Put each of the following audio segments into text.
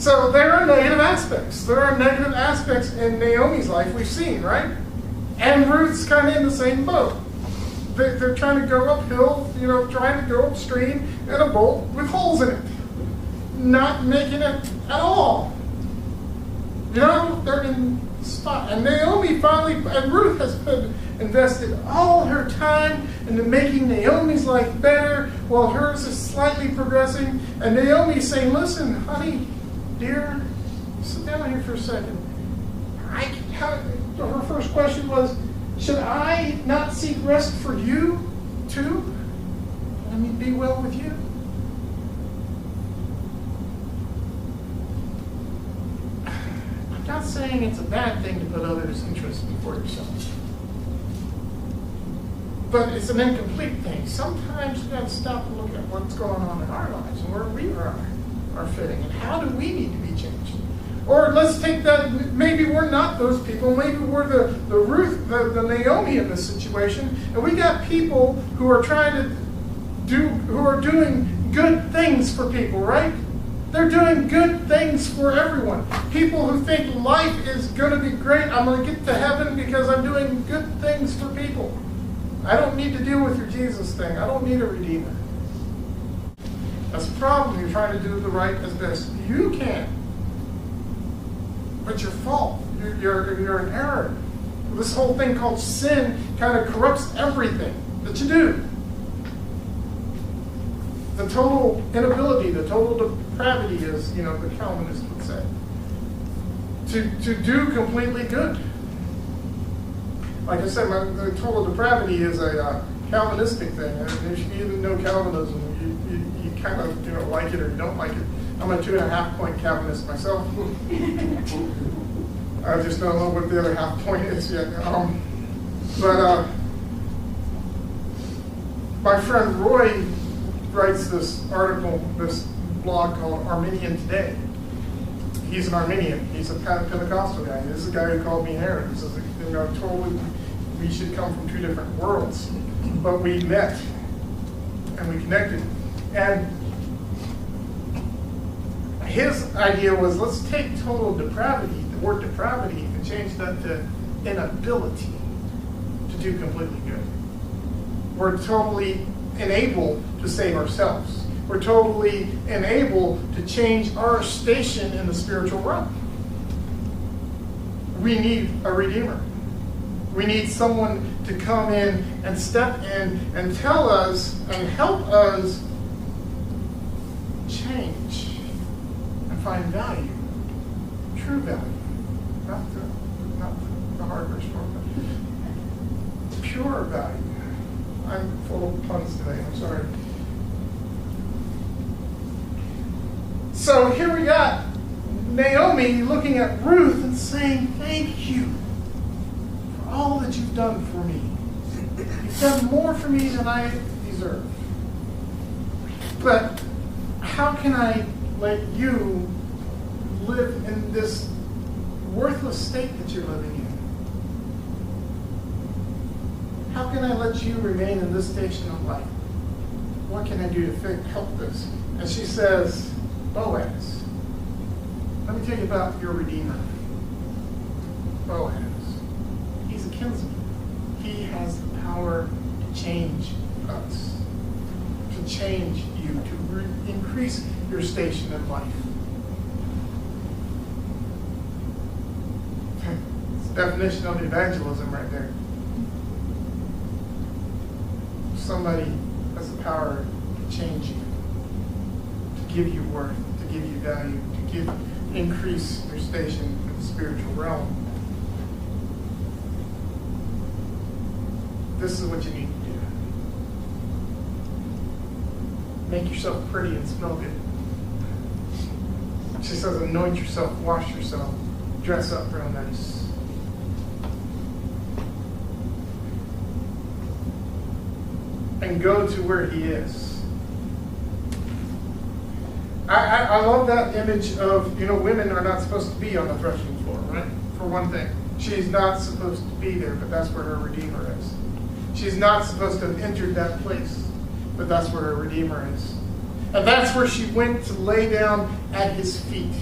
So there are negative aspects. There are negative aspects in Naomi's life we've seen, right? And Ruth's kind of in the same boat. They're trying to go uphill, trying to go upstream in a boat with holes in it. Not making it at all. They're in the spot. And Naomi and Ruth has invested all her time into making Naomi's life better while hers is slightly progressing. And Naomi's saying, listen, honey, dear, sit down here for a second. Her first question was, should I not seek rest for you too? Let me be well with you. I'm not saying it's a bad thing to put others' interests before yourself. But it's an incomplete thing. Sometimes we've got to stop and look at what's going on in our lives and where we are fitting and how do we need to be changed. Or let's take that, maybe we're not those people. Maybe we're the Ruth, the Naomi in this situation. And we got people who are who are doing good things for people, right? They're doing good things for everyone. People who think life is going to be great. I'm going to get to heaven because I'm doing good things for people. I don't need to deal with your Jesus thing. I don't need a redeemer. That's a problem. You're trying to do the right as best you can. But you're fault. You're an error. This whole thing called sin kind of corrupts everything that you do. The total inability, the total depravity, as the Calvinist would say, to do completely good. Like I said, the total depravity is a Calvinistic thing. And if you even know Calvinism, you kind of like it or you don't like it. I'm a 2.5-point Calvinist myself. I just don't know what the other half point is yet. But my friend Roy writes this article, this blog called Arminian Today. He's an Arminian. He's a Pentecostal guy. This is a guy who called me Aaron. He says, totally, we should come from two different worlds. But we met and we connected. And his idea was, let's take total depravity, the word depravity, and change that to inability to do completely good. We're totally unable to save ourselves. We're totally unable to change our station in the spiritual realm. We need a redeemer. We need someone to come in and step in and tell us and help us change and find value, true value, not the hardware store, but pure value. I'm full of puns today, I'm sorry. So here we got Naomi looking at Ruth and saying, thank you for all that you've done for me. You've done more for me than I deserve. But how can I let you live in this worthless state that you're living in? How can I let you remain in this station of life? What can I do to help this? And she says, Boaz, let me tell you about your Redeemer. Boaz. He's a kinsman. He has the power to change us, to change you, to increase your station in life. It's the definition of evangelism right there. Somebody has the power to change you, to give you worth, to give you value, to increase your station in the spiritual realm. This is what you need to do. Make yourself pretty and smell good. She says, anoint yourself, wash yourself, dress up real nice. And go to where he is. I love that image of, women are not supposed to be on the threshing floor, right? For one thing. She's not supposed to be there, but that's where her Redeemer is. She's not supposed to have entered that place, but that's where her Redeemer is. And that's where she went to lay down at his feet.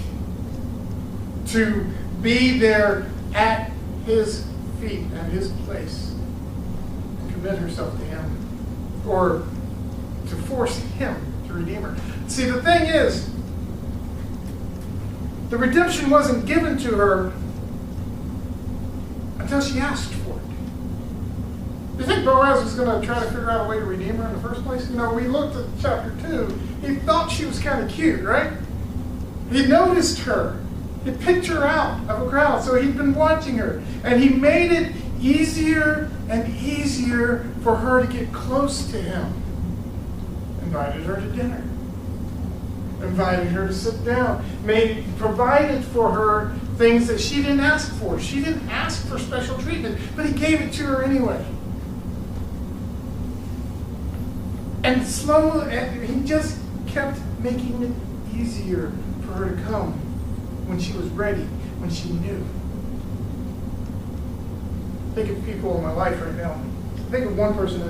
to be there at his feet, at his place, and commit herself to him, or to force him to redeem her. See, the thing is, the redemption wasn't given to her until she asked for it. Do you think Boaz was going to try to figure out a way to redeem her in the first place? You know, we looked at chapter 2. He thought she was kind of cute, right? He noticed her. He picked her out of a crowd, so he'd been watching her. And he made it easier and easier for her to get close to him. Invited her to dinner. Invited her to sit down. Provided for her things that she didn't ask for. She didn't ask for special treatment, but he gave it to her anyway. And he just kept making it easier for her to come when she was ready, when she knew. Think of people in my life right now. Think of one person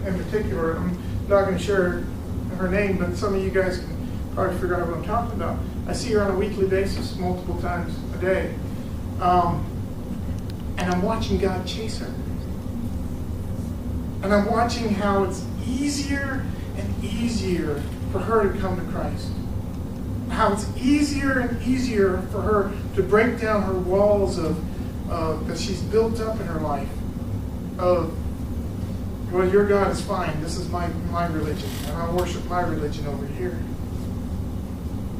in particular. I'm not going to share her name, but some of you guys can probably figure out what I'm talking about. I see her on a weekly basis, multiple times a day. And I'm watching God chase her. And I'm watching how it's easier and easier for her to come to Christ. How it's easier and easier for her to break down her walls that she's built up in her life. Well, your God is fine. This is my religion. And I worship my religion over here.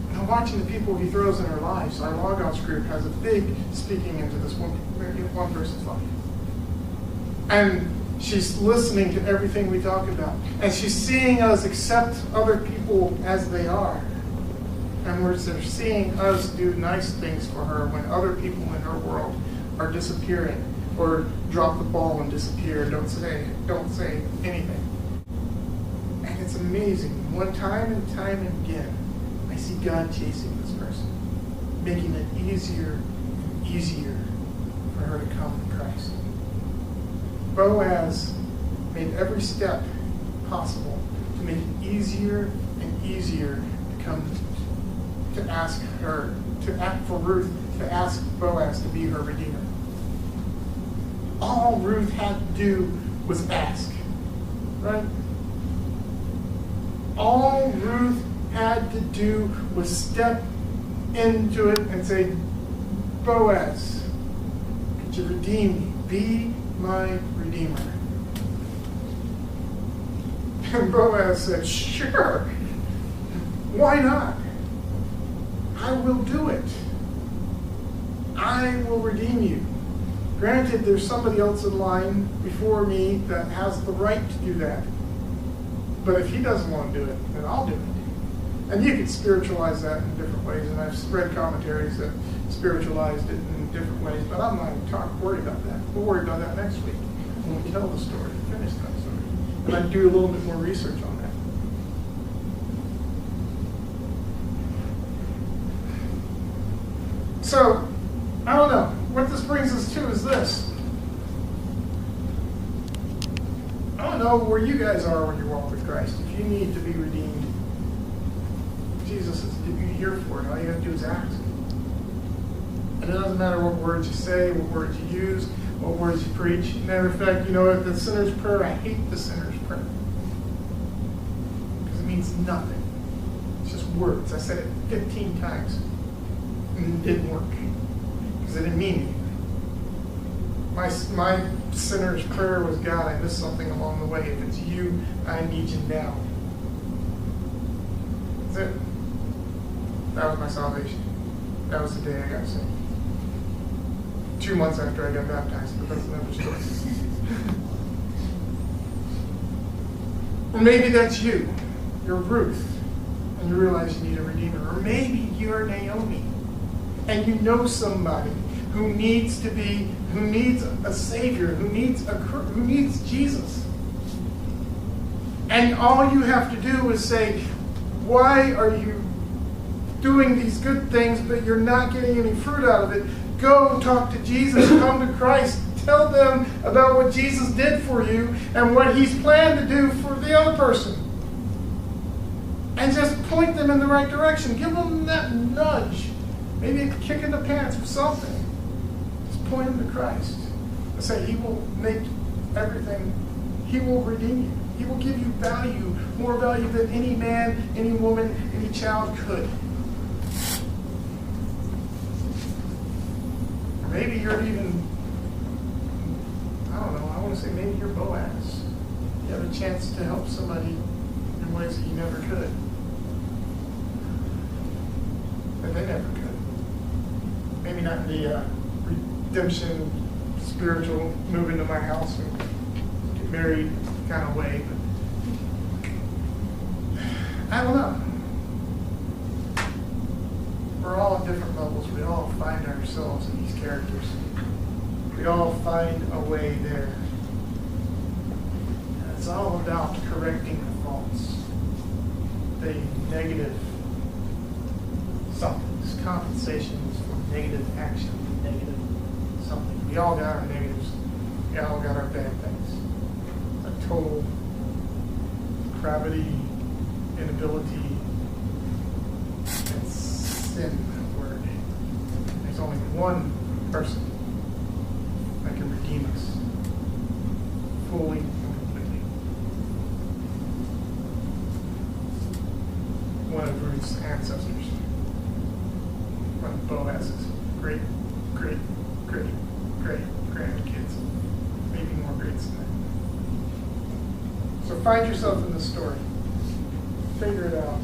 And I'm watching the people he throws in her lives. Our Logos group has a big speaking into this one person's life. And she's listening to everything we talk about. And she's seeing us accept other people as they are. And we're seeing us do nice things for her when other people in her world are disappearing or drop the ball and disappear, don't say anything. And it's amazing. One time and time again, I see God chasing this person, making it easier and easier for her to come to Christ. Boaz made every step possible to make it easier and easier to come to ask her, to act for Ruth, to ask Boaz to be her redeemer. All Ruth had to do was ask, right? All Ruth had to do was step into it and say, Boaz, could you redeem me? Be my redeemer. And Boaz said, sure. Why not? I will do it. I will redeem you. Granted, there's somebody else in line before me that has the right to do that. But if he doesn't want to do it, then I'll do it. And you can spiritualize that in different ways, and I've read commentaries that spiritualized it in different ways, but I'm not worried about that. We'll worry about that next week when we tell the story, finish that story. And I do a little bit more research on that. So, I don't know. What this brings us to is this. I don't know where you guys are when you walk with Christ. If you need to be redeemed, Jesus is here for it. All you have to do is ask. And it doesn't matter what words you say, what words you use, what words you preach. Matter of fact, the sinner's prayer, I hate the sinner's prayer. Because it means nothing. It's just words. I said it 15 times. And it didn't work. Because it didn't mean anything. My sinner's prayer was, God, I missed something along the way. If it's you, I need you now. That's it. That was my salvation. That was the day I got saved. 2 months after I got baptized, but that's another story. Or maybe that's you. You're Ruth, and you realize you need a redeemer. Or maybe you're Naomi, and you know somebody who needs a savior, who needs Jesus. And all you have to do is say, why are you doing these good things, but you're not getting any fruit out of it? Go talk to Jesus, come to Christ, tell them about what Jesus did for you and what he's planned to do for the other person. And just point them in the right direction. Give them that nudge maybe a kick in the pants or something. Just point him to Christ and say he will make everything, he will redeem you. He will give you value, more value than any man, any woman, any child could. Or maybe you're even, I don't know, I want to say maybe you're Boaz. You have a chance to help somebody in ways that you never could. That they never could. Maybe not in the redemption, spiritual, move into my house and get married kind of way, but I don't know. We're all at different levels. We all find ourselves in these characters. We all find a way there. And it's all about correcting the faults, the negative somethings, compensations for negative action, negative something. We all got our negatives. We all got our bad things. A total depravity, inability, and sin, that word. There's only one person that can redeem us fully and completely. One of Ruth's ancestors. One of Boaz's great grandkids. Maybe more greats than that. So find yourself in this story. Figure it out.